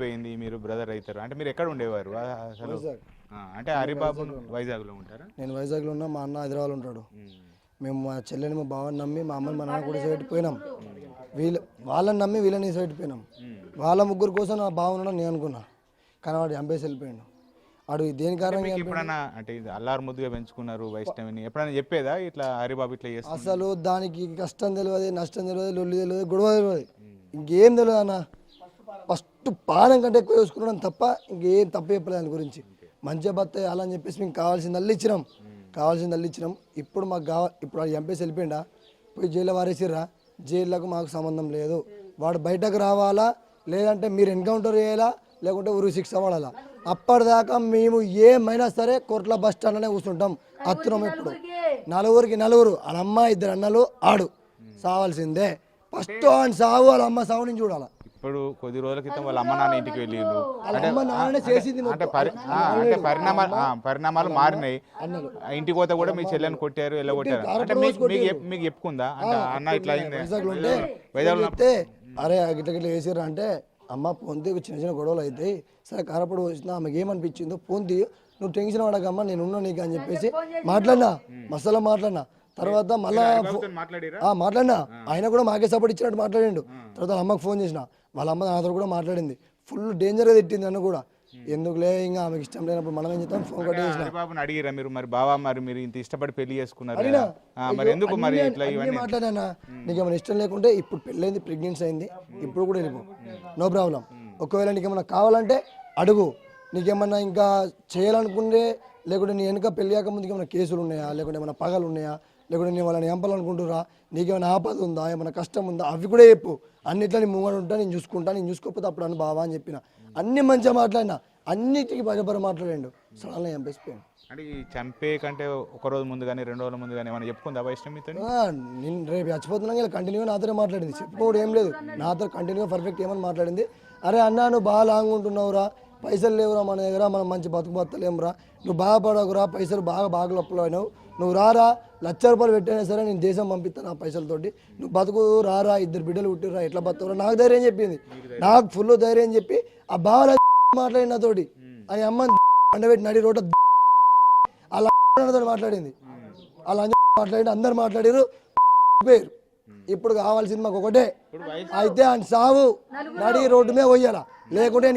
అయిపోయింది, మీరు బ్రదర్ అవుతారు అంటే మీరు ఎక్కడ ఉండేవారు అసలు? అంటే హరిబాబు వైజాగ్లో ఉంటారా? నేను వైజాగ్లో ఉన్నా, మా అన్న హైదరాబాద్లో ఉంటాడు. మేము మా చెల్లెని మా బావని నమ్మి మా అమ్మని మా నాన్న కూడా పెట్టిపోయినాం. వాళ్ళని నమ్మి వీళ్ళని పెట్టిపోయినాం. వాళ్ళ ముగ్గురు కోసం నా బావ ఉన్నాడు నేను అనుకున్నా, కానీ వాడు చంపేసి వెళ్ళిపోయాడు. వాడు దేని కారణంగా ఎప్పుడన్నా అంటే అల్లారు ముద్దుగా పెంచుకున్నారు వైష్ణవిని, ఎప్పుడైనా చెప్పేదా ఇట్లా హరిబాబు ఇట్లా చేస్తా? అసలు దానికి కష్టం తెలియదు, నష్టం తెలియదు, లొల్లి తెలియదు, గొడవ తెలియదు, ఇంకేం తెలియదు అన్న. ఫస్ట్ పానం కంటే ఎక్కువ చూసుకున్నాం తప్ప ఇంకేం తప్పు చెప్పలేదు దాని గురించి. మంచిగా బతాయి అలా అని చెప్పేసి మేము కావాల్సింది అల్లి ఇచ్చినాం. ఇప్పుడు మాకు కావాలి, ఇప్పుడు వాడు చంపేసి వెళ్ళిపోయిందా, పోయి జైల్లో వారేసిర్రా, జైళ్ళకు మాకు సంబంధం లేదు. వాడు బయటకు రావాలా, లేదంటే మీరు ఎన్కౌంటర్ చేయాలా, లేకుంటే ఉరి శిక్ష పడాలా. అప్పటిదాకా మేము ఏమైనా సరే కోర్టులో బస్ స్టాండ్లోనే కూర్చుంటాం. అత్తున్నాం ఇప్పుడు నలుగురికి నలుగురు, వాళ్ళ అమ్మ ఇద్దరు అన్నలు, ఆడు సావాల్సిందే. ఫస్ట్ ఆయన సావు, వాళ్ళ అమ్మ సావు నుంచి చూడాలా. ఇప్పుడు కొద్ది రోజుల క్రితం వాళ్ళ అమ్మ నాన్న ఇంటికి వెళ్ళిండు అంటే పరిణామాలు మారినాయి. ఇంటికి పోతే కూడా మీ చెల్లెని కొట్టారు, వెళ్ళగొట్టారు అంటే మీకు చెప్పుకుందా అంటే అన్న ఇట్లా అయింది? అరే గిట్ల గిట్ల వేసారు అంటే అమ్మ పొంది చిన్న చిన్న గొడవలు అవుతాయి, సరే కారపడి వచ్చినా ఆమెకి ఏమనిపించిందో పొంది, నువ్వు టెన్షన్ పడకమ్మా నేను ఉన్నా నీకు అని చెప్పేసి మాట్లాడినా, మసాలా మాట్లాడినా. తర్వాత మళ్ళా మాట్లాడినా, ఆయన కూడా మాకే సపోర్ట్ ఇచ్చినట్టు మాట్లాడిండు. తర్వాత అమ్మకి ఫోన్ చేసిన, వాళ్ళ అమ్మ నాతో కూడా మాట్లాడింది. ఫుల్ డేంజర్గా తిట్టింది నన్ను కూడా. ఎందుకులే ఇంకా ఆమెకి ఇష్టం లేనప్పుడు మనం ఏం చేస్తాం, ఫోన్ కట్ చేసిన. బాబుని అడిగిరా మీరు మరి బావా మరి మీరు ఇంత ఇష్టపడి పెళ్లి చేసుకున్నారు మరి ఎందుకు మరి ఇట్లా మాట్లాడానా? నీకేమైనా ఇష్టం లేకుంటే ఇప్పుడు పెళ్ళైంది, ప్రెగ్నెన్సీ అయింది, ఇప్పుడు కూడా వెళ్ళిపో, నో ప్రాబ్లం. ఒకవేళ నీకేమన్నా కావాలంటే అడుగు. నీకేమన్నా ఇంకా చేయాలనుకుంటే, లేకుంటే నీ వెనుక పెళ్ళి కాకముందుకు ఏమైనా కేసులు ఉన్నాయా, లేకుంటే ఏమైనా పగలు ఉన్నాయా, లేకుంటే నేను వాళ్ళని చంపాలనుకుంటురా, నీకేమైనా ఆపద ఉందా, ఏమైనా కష్టం ఉందా, అవి కూడా చెప్పు. అన్నిట్లో నీ ముంగడు ఉంటా, నేను చూసుకుంటా, నేను చూసుకోకపోతే అప్పుడు అని బావా అని చెప్పిన. అన్ని మంచిగా మాట్లాడినా, అన్నిటికీ బజబర మాట్లాడాడు. సడన్గా చంపేసిపోయాను. అంటే ఈ చంపే కంటే ఒక రోజు ముందు కానీ 2 రోజుల ముందు కానీ ఏమైనా చెప్పుకుందా వైష్ణవితో? నేను రేపు చచ్చిపోతున్నాను ఇలా కంటిన్యూగా నాతో మాట్లాడింది. చెప్పుకోవడం ఏం లేదు, నాతో కంటిన్యూగా పర్ఫెక్ట్ ఏమని మాట్లాడింది. అరే అన్నా నువ్వు బాగా లాంగ్ ఉంటున్నావురా, పైసలు లేవురా మన దగ్గర, మనం మంచి బతకలేమురా, నువ్వు బాధపడకురా, పైసలు బాగా లొప్పలు అయినావు, నువ్వు రారా, ₹1,00,000 పెట్టైనా సరే నేను దేశం పంపిస్తాను ఆ పైసలతోటి, నువ్వు బతుకు రారా, 2 బిడ్డలు పుట్టిరా, ఎట్లా బతుకురా, నాకు ధైర్యం చెప్పింది. నాకు ఫుల్ ధైర్యం చెప్పి ఆ బాగా మాట్లాడి నాతోటి, అని అమ్మ అండబెట్టి నడి రోడ్డు అలా మాట్లాడింది. అలా మాట్లాడి అందరు మాట్లాడారు, పేరు. ఇప్పుడు కావాల్సింది మాకు ఒకటే, అయితే ఆయన సావు నడి రోడ్డు మీద పోయాలా, లేకుంటే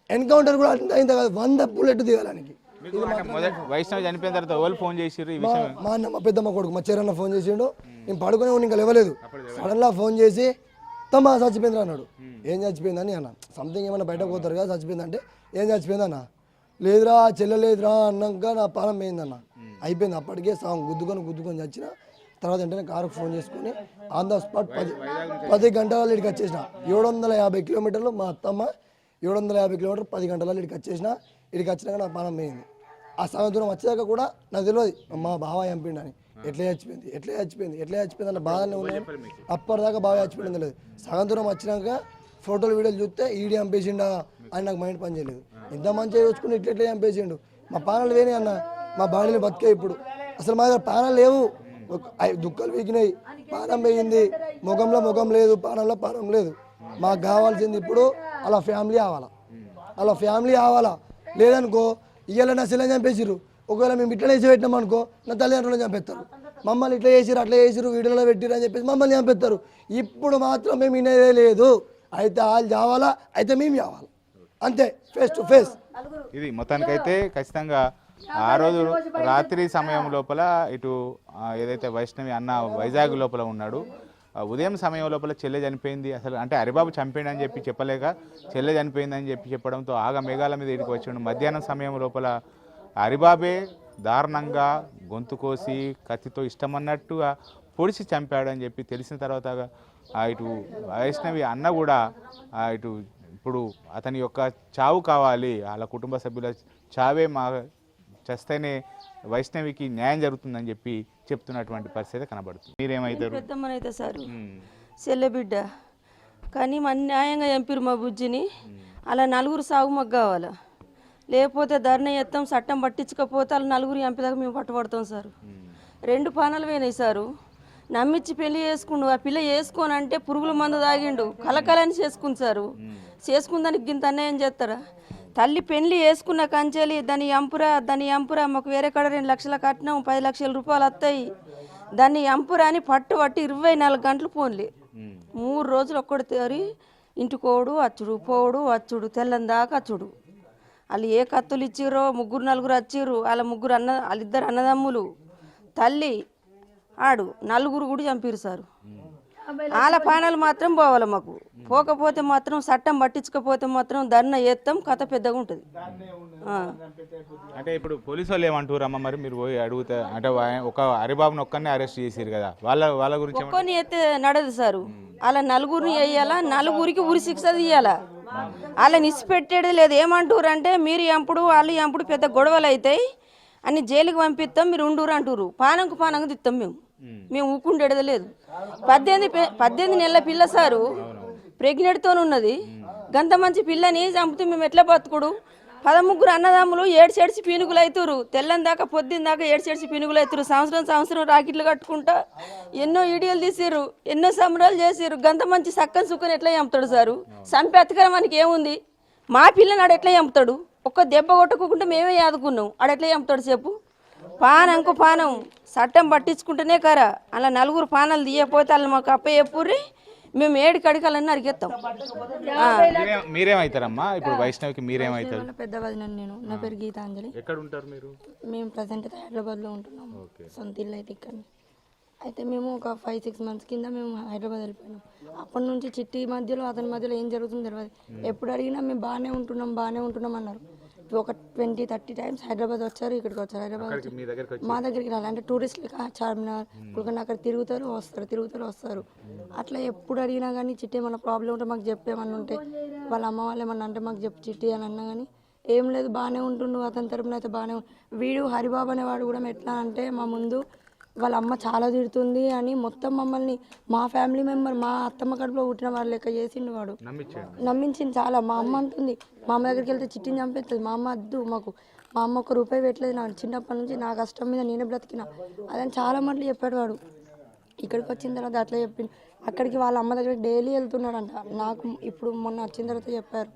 ఎన్కౌంటర్ కూడా అయింది కదా, 100 బుల్లెట్ దిగాలానికి. వైష్ణవి చనిపోయిన తర్వాత ఫోన్ చేసి మా అన్న, మా పెద్దమ్మ కొడుకు, మా చెరన్న ఫోన్ చేసిండు. నేను పడుకునే ఇంకా లేవలేదు. సడన్గా ఫోన్ చేసి తమ్మా చచ్చిపోయింది అన్నాడు. ఏం చచ్చిపోయిందని అన్న, సంథింగ్ ఏమన్నా బయటకు పోతారు కదా, చచ్చిపోయిందంటే ఏం చచ్చిపోయిందన్న, లేదురా చెల్లెలేదురా అన్నాక నా పానం పోయిందన్న. అయిపోయింది అప్పటికే సాంగ్ గుద్దుకొని చచ్చిన. తర్వాత వెంటనే కారుకు ఫోన్ చేసుకుని ఆన్ ద స్పాట్ 10 గంటలలో ఇక్కడికి వచ్చేసిన. 750 కిలోమీటర్లు మా అత్తమ్మ, 750 కిలోమీటర్లు 10 గంటలలో ఇక్కడికి వచ్చేసిన. ఇక్కడికి వచ్చినాక నా పానం పోయింది. ఆ సగం దూరం వచ్చేదాకా కూడా నాకు తెలియదు మా బావ చంపిండని. ఎట్లా చచ్చిపోయింది అన్న బాధనే ఉన్నాను. అప్పటిదాకా బాగా చచ్చిపోయింది లేదు. సగం దూరం వచ్చినాక ఫోటోలు వీడియోలు చూస్తే ఈడీ చంపేసిండా అని నాకు మైండ్ పని చేయలేదు. ఇంత మంచిగా చూసుకుని ఇట్లా చంపేసిండు. మా పానాలు వేనే అన్న, మా బాడీని బతికే. ఇప్పుడు అసలు మా దగ్గర పానాలు లేవు, దుఃఖాలు వీకినాయి, పానం పోయింది, ముఖం లేదు, పానం లేదు. మాకు కావాల్సింది ఇప్పుడు అలా ఫ్యామిలీ కావాలా. లేదనుకో ఇవాళ నా సెల్లని చంపేసిర్రు, ఒకవేళ మేము ఇట్లా వేసి పెట్టినాం అనుకో నా తల్లిదండ్రులను చంపేస్తారు. మమ్మల్ని ఇట్లా చేసిరు అట్లా చేసిరు వీడియోలో పెట్టిరు అని చెప్పేసి మమ్మల్ని చంపేస్తారు. ఇప్పుడు మాత్రం మేము వినేదే లేదు. అయితే వాళ్ళు చావాలా, అయితే మేము చావాలా, అంతే, ఫేస్ టు ఫేస్. ఇది మొత్తానికైతే ఖచ్చితంగా ఆ రోజు రాత్రి సమయం లోపల ఇటు ఏదైతే వైష్ణవి అన్న వైజాగ్ లోపల ఉన్నాడు, ఉదయం సమయం లోపల చెల్లె చనిపోయింది. అసలు అంటే హరిబాబు చంపేయండి అని చెప్పి చెప్పలేక చెల్లె చనిపోయిందని చెప్పడంతో ఆగ మేఘాల మీద ఇడికి వచ్చాడు. మధ్యాహ్నం సమయం లోపల హరిబాబే దారుణంగా గొంతు కోసి కత్తితో ఇష్టమన్నట్టుగా పొడిచి చంపాడు అని చెప్పి తెలిసిన తర్వాత ఇటు వైష్ణవి అన్న కూడా ఇటు ఇప్పుడు అతని యొక్క చావు కావాలి, వాళ్ళ కుటుంబ సభ్యుల చావే చేస్తేనే వైష్ణవికి న్యాయం జరుగుతుందని చెప్పి చెప్తున్నటువంటి పరిస్థితి కనబడుతుంది. మీరేమైతారు? పెద్దమ్మనైతే సార్ చెల్లె బిడ్డ కానీ అన్యాయంగా చంపిరు మా బుజ్జిని. అలా 4 సాగు మాకు కావాలా, లేకపోతే ధర్నా ఎత్తాం, చట్టం పట్టించకపోతే వాళ్ళు 4 చంపేదాకా మేము పట్టుబడతాం సార్. 2 పానాలు పోయినాయి సారు. నమ్మించి పెళ్లి చేసుకుండు, ఆ పిల్ల చేసుకోనంటే పురుగుల మందు తాగిండు, కలకలని చేసుకుంది సారు. చేసుకుందానికి గింత అన్యాయం చేస్తారా? తల్లి పెళ్లి వేసుకున్న కంచెలి దాని ఎంపురా మాకు వేరే కాడ 2 లక్షల కట్టినాం, 10 లక్షల రూపాయలు వస్తాయి, దాన్ని ఎంపురా అని పట్టు 24 గంటలు ఫోన్లే. 3 రోజులు ఒక్కడు తేరి ఇంటికోడు అచ్చుడు, పోడు అచ్చుడు, తెల్లని దాకా అచ్చుడు. వాళ్ళు ఏ కత్తులు ఇచ్చిర్రో 3-4 వచ్చిర్రు. వాళ్ళిద్దరు అన్నదమ్ములు, తల్లి, ఆడు 4 కూడా చంపిరు సారు. వాళ్ళ పానాలు మాత్రం పోవాలి మాకు. పోకపోతే మాత్రం చట్టం పట్టించకపోతే మాత్రం ధర్నా చేస్తాం, కథ పెద్దగా ఉంటుంది. అంటే ఇప్పుడు పోలీసు వాళ్ళు ఏమంటారు అమ్మ? మరి మీరు పోయి అడిగితే అంటే ఒక హరిబాబుని ఒక్కరిని అరెస్ట్ చేసిరు కదా, వాళ్ళ గురించి ఒక్కొని అయితే నడదు సారు. అలా 4 వేయాలా, 4 ఉరి శిక్ష తీయాలా. వాళ్ళని ఇచ్చిపెట్టేది లేదు. ఏమంటారు అంటే మీరు ఎంపుడు వాళ్ళు ఎంపుడు పెద్ద గొడవలు అవుతాయి అని జైలుకి పంపిస్తాం, మీరు ఉండూరు అంటారు. పానంకు తిస్తాం మేము ఊకుండేది లేదు. 18 నెలల పిల్ల సారు, ప్రెగ్నెంట్తో ఉన్నది. గంత మంచి పిల్లని చంపితే మేము ఎట్లా బతుకుడు? 13 అన్నదమ్ములు ఏడ్చేడ్చి పీనుగులు అవుతారు. తెల్లని దాకా పొద్దున్న దాకా ఏడ్చేడ్చి పీనుగులు అవుతారు. సంవత్సరం రాకెట్లు కట్టుకుంటా ఎన్నో ఈడియోలు తీసిర్రు, ఎన్నో సంబరాలు చేసిర్రు. గంత మంచి సక్కని సుక్కని ఎట్లా చంపుతాడు సారు? చంపి అతికరమానికి ఏముంది? మా పిల్లని ఆడు ఎట్లా చంపుతాడు? ఒక్క దెబ్బ కొట్టుకోకుండా మేమే యాదుకున్నాం, ఆడెట్లా చంపుతాడు చెప్పు? పానం చట్టం పట్టించుకుంటేనే కరా. అలా 4 పానాలు తీయకపోతే వాళ్ళు మాకు అప్ప చెప్పుర్రి, మేము 7 కడికాలన్నీ అరిగేస్తాం. మీరేమవుతారమ్మా ఇప్పుడు వైష్ణవికి? మీరేమవుతారు? పెద్ద వదిన నేను, నా పేరు గీతాంజలి. ఎక్కడ ఉంటారు మీరు? మేము ప్రజెంట్ హైదరాబాద్లో ఉంటున్నాము, సొంత ఇల్లు అయితే ఇక్కడ. అయితే మేము ఒక 5-6 మంత్స్ కింద మేము హైదరాబాద్ వెళ్ళిపోయినాం. అప్పటి నుంచి చిట్టి మధ్యలో అతని మధ్యలో ఏం జరుగుతుందో తెలియదు. ఎప్పుడు అడిగినా మేము బాగానే ఉంటున్నాం అన్నారు. ఒక 20-30 టైమ్స్ హైదరాబాద్ వచ్చారు, ఇక్కడికి వచ్చారు. హైదరాబాద్ మా దగ్గరికి రాలి అంటే టూరిస్టులు చార్మినార్ కుల్కన్ అక్కడ తిరుగుతారు వస్తారు. అట్లా ఎప్పుడు అడిగినా కానీ చిట్టి ఏమన్నా ప్రాబ్లం ఉంటే మాకు చెప్పేమన్నా ఉంటే, వాళ్ళ అమ్మ వాళ్ళు ఏమన్నా అంటే మాకు చెప్పు చిట్టి అని అన్నా కానీ ఏం లేదు, బాగానే ఉంటుండు. అతని తరపున అయితే బాగానే వీడు హరిబాబు అనేవాడు కూడా ఎట్లా అంటే మా ముందు వాళ్ళ అమ్మ చాలా తిడుతుంది అని మొత్తం మమ్మల్ని, మా ఫ్యామిలీ మెంబర్, మా అత్తమ్మ కడుపులో పుట్టిన వాళ్ళ లెక్క చేసిండు వాడు. నమ్మించింది చాలా. మా అమ్మ అంటుంది, మా అమ్మ దగ్గరికి వెళ్తే చిట్టిని చంపేస్తుంది. మా అమ్మ వద్దు, మా అమ్మ ఒక్క రూపాయి పెట్టలేదు నాకు చిన్నప్పటి నుంచి, నా కష్టం మీద నేనే బ్రతికినా అదని చాలా మాటలు చెప్పాడు వాడు. ఇక్కడికి వచ్చిన తర్వాత అట్లా చెప్పింది. అక్కడికి వాళ్ళ అమ్మ దగ్గరికి డైలీ వెళ్తున్నాడంట. నాకు ఇప్పుడు మొన్న వచ్చిన తర్వాత చెప్పారు,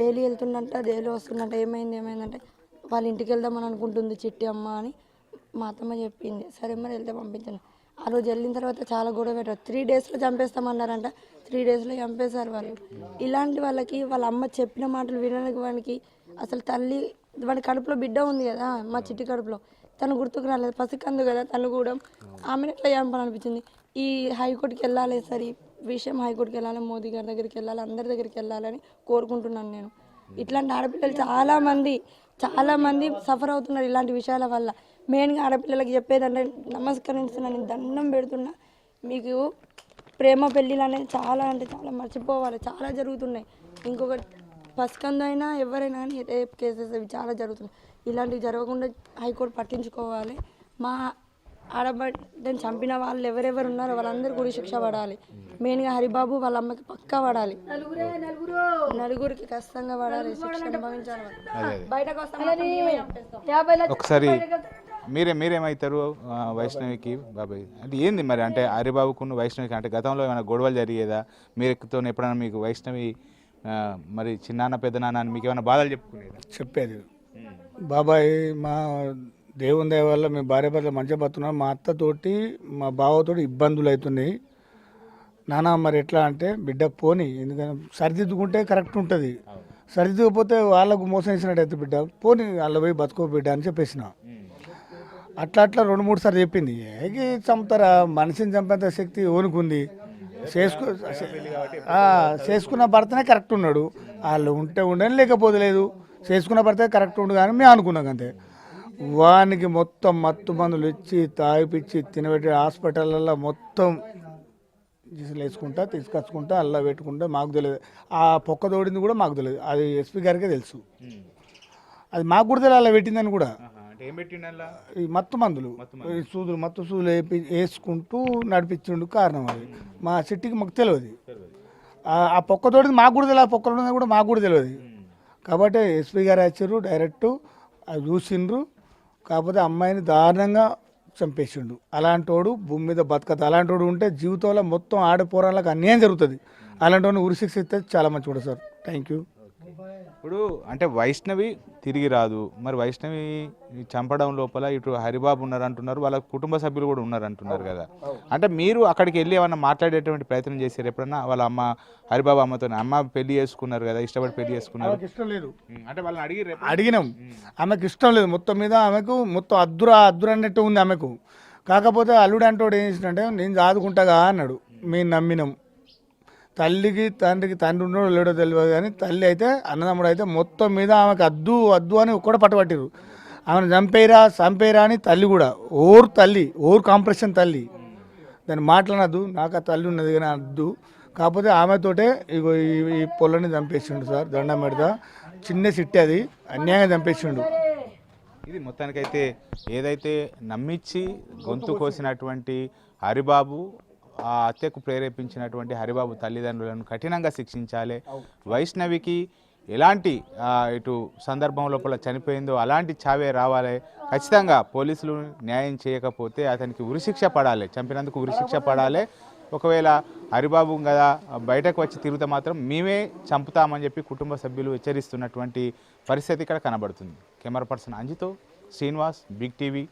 డైలీ వెళ్తుండంట, డైలీ వస్తుండంట. ఏమైందంటే వాళ్ళ ఇంటికి వెళ్దామని అనుకుంటుంది చిట్టి అమ్మ అని మా అత్తమ్మ చెప్పింది. సరే మరి వెళ్తే పంపించాను. ఆ రోజు వెళ్ళిన తర్వాత చాలా గొడవ పెట్టారు. 3 డేస్లో చంపేస్తామన్నారంట. 3 డేస్లో చంపేశారు వాళ్ళు. ఇలాంటి వాళ్ళకి వాళ్ళ అమ్మ చెప్పిన మాటలు వినడానికి వానికి అసలు తల్లి, వాడి కడుపులో బిడ్డ ఉంది కదా, మా చిట్టి కడుపులో, తను గుర్తుకు రాలేదు, పసికందు కదా తను కూడా. ఆమెను ఎట్లా చంపాలనిపించింది. ఈ హైకోర్టుకి వెళ్ళాలి, సరే విషయం హైకోర్టుకి వెళ్ళాలి, మోదీ గారి దగ్గరికి వెళ్ళాలి, అందరి దగ్గరికి వెళ్ళాలని కోరుకుంటున్నాను నేను. ఇట్లాంటి ఆడపిల్లలు చాలా మంది సఫర్ అవుతున్నారు ఇలాంటి విషయాల వల్ల. మెయిన్గా ఆడపిల్లలకి చెప్పేదంటే నమస్కరిస్తున్నాను, దండం పెడుతున్నా. మీకు ప్రేమ పెళ్ళిళ్ళు అనేది చాలా అంటే చాలా మర్చిపోవాలి, చాలా జరుగుతున్నాయి. ఇంకొకటి పసికందు అయినా ఎవరైనా కానీ రేప్ కేసెస్ అవి చాలా జరుగుతున్నాయి. ఇలాంటివి జరగకుండా హైకోర్టు పట్టించుకోవాలి. మా ఆడబిడ్డని చంపిన వాళ్ళు ఎవరెవరు ఉన్నారో వాళ్ళందరూ కూడా శిక్ష పడాలి. మెయిన్గా హరిబాబు వాళ్ళ అమ్మకి పక్కా పడాలి, నలుగురికి ఖచ్చితంగా పడాలి, శిక్ష అనుభవించాలి. బయటకు ఒకసారి మీరేమవుతారు వైష్ణవికి బాబాయ్? అంటే ఏంది మరి, అంటే హరిబాబుకున్న వైష్ణవికి అంటే గతంలో ఏమైనా గొడవలు జరిగేదా? మీరు ఎప్పుడైనా మీకు వైష్ణవి మరి చిన్నాన్న పెద్దనాన్న అని మీకు ఏమైనా బాధలు చెప్పేది బాబాయ్? మా దేవుని దయ వల్ల మేము భార్య భర్తలు మంచిగా బతున్నాం. మా అత్తతోటి మా బావతోటి ఇబ్బందులు అవుతున్నాయి. నాన్న మరి ఎట్లా అంటే బిడ్డ పోని, ఎందుకంటే సరిదిద్దుకుంటే కరెక్ట్ ఉంటుంది, సరిదిద్దుకపోతే వాళ్ళకు మోసం ఇచ్చినట్టు అయితే బిడ్డ పోని, వాళ్ళ పోయి బతుకో బిడ్డ అని చెప్పేసిన. అట్లా 2-3 సార్లు చెప్పింది. ఏకి చంపుతారా, మనిషిని చంపేంత శక్తి ఓనుకుంది. చేసుకున్న భర్తనే కరెక్ట్ ఉన్నాడు, వాళ్ళు ఉంటే ఉండని లేకపోతే లేదు. చేసుకున్న భర్తే కరెక్ట్ ఉండు కానీ మేము అనుకున్నాం అంతే. వానికి మొత్తం మత్తు మందులు ఇచ్చి తాగిపిచ్చి తినబెట్టి హాస్పిటల్లో మొత్తం జీసులు వేసుకుంటా తీసుకొచ్చుకుంటా అల్లా పెట్టుకుంటా. మాకు తెలియదు ఆ పొక్క తోడింది కూడా మాకు తెలియదు, అది ఎస్పీ గారికే తెలుసు. అది మాకు కూడా తెలియదు అలా పెట్టిందని కూడా. ఈ మత్తు మందులు మత్తు సూదులు వేసుకుంటూ నడిపించిండు కారణం. అది మా సిటీకి మాకు తెలియదు. ఆ పొక్క తోడింది మాకు కూడా తెలియదు, ఆ పొక్కలు ఉన్నది కూడా మాకు కూడా తెలియదు. కాబట్టి ఎస్పీ గారు వచ్చారు, డైరెక్ట్ అది చూసిండ్రు. కాకపోతే అమ్మాయిని దారుణంగా చంపేసిండు. అలాంటోడు భూమి మీద బతకదు. అలాంటోడు ఉంటే జీవితంలో మొత్తం ఆడపోరాలకు అన్యాయం జరుగుతుంది. అలాంటి వాడిని ఉరి శిక్ష ఇస్తే చాలా మంచిగా ఉంటుంది సార్. Thank you. ఇప్పుడు అంటే వైష్ణవి తిరిగి రాదు, మరి వైష్ణవి చంపడం లోపల ఇటు హరిబాబు ఉన్నారంటున్నారు, వాళ్ళ కుటుంబ సభ్యులు కూడా ఉన్నారంటున్నారు కదా. అంటే మీరు అక్కడికి వెళ్ళి ఏమన్నా మాట్లాడేటువంటి ప్రయత్నం చేశారు ఎప్పుడన్నా? వాళ్ళ అమ్మ హరిబాబు అమ్మతో, అమ్మ పెళ్లి చేసుకున్నారు కదా, ఇష్టపడి పెళ్లి చేసుకున్నారు, ఆమెకి ఇష్టం లేదు. అంటే వాళ్ళని అడిగినాం, ఆమెకు ఇష్టం లేదు. మొత్తం మీద ఆమెకు మొత్తం అద్దురా అన్నట్టు ఉంది ఆమెకు. కాకపోతే అల్లుడు అంటోడు ఏం చేసినంటే నేను చదువుకుంటాగా అన్నాడు. మేము నమ్మినాం. తల్లికి తండ్రికి తండ్రి ఉన్నాడో లేడో తెలియదు కానీ తల్లి అయితే అన్నదమ్ముడు అయితే మొత్తం మీద ఆమెకు అద్దు అని కూడా పట్టుబట్టిరు. ఆమెను చంపేరా అని తల్లి కూడా ఓర్ కాంప్రెషన్ తల్లి. దాన్ని మాట్లాడద్దు, నాకు ఆ తల్లి ఉన్నది కానీ అద్దు. కాకపోతే ఆమెతోటే ఇగో ఈ పొలని చంపేసిండు సార్. దండం పెడతా, చిన్న సిట్టి అది అన్యాయంగా చంపేసిండు. ఇది మొత్తానికైతే ఏదైతే నమ్మించి గొంతు కోసినటువంటి హరిబాబు, ఆ హత్యకు ప్రేరేపించినటువంటి హరిబాబు తల్లిదండ్రులను కఠినంగా శిక్షించాలి. వైష్ణవికి ఎలాంటి ఇటు సందర్భం లోపల చనిపోయిందో అలాంటి చావే రావాలి. ఖచ్చితంగా పోలీసులు న్యాయం చేయకపోతే అతనికి ఉరిశిక్ష పడాలి, చంపినందుకు ఉరిశిక్ష పడాలి. ఒకవేళ హరిబాబు కదా బయటకు వచ్చి తిరిగితే మాత్రం మేమే చంపుతామని చెప్పి కుటుంబ సభ్యులు హెచ్చరిస్తున్నటువంటి పరిస్థితి ఇక్కడ కనబడుతుంది. కెమెరా పర్సన్ అంజితో శ్రీనివాస్, బిగ్ టీవీ.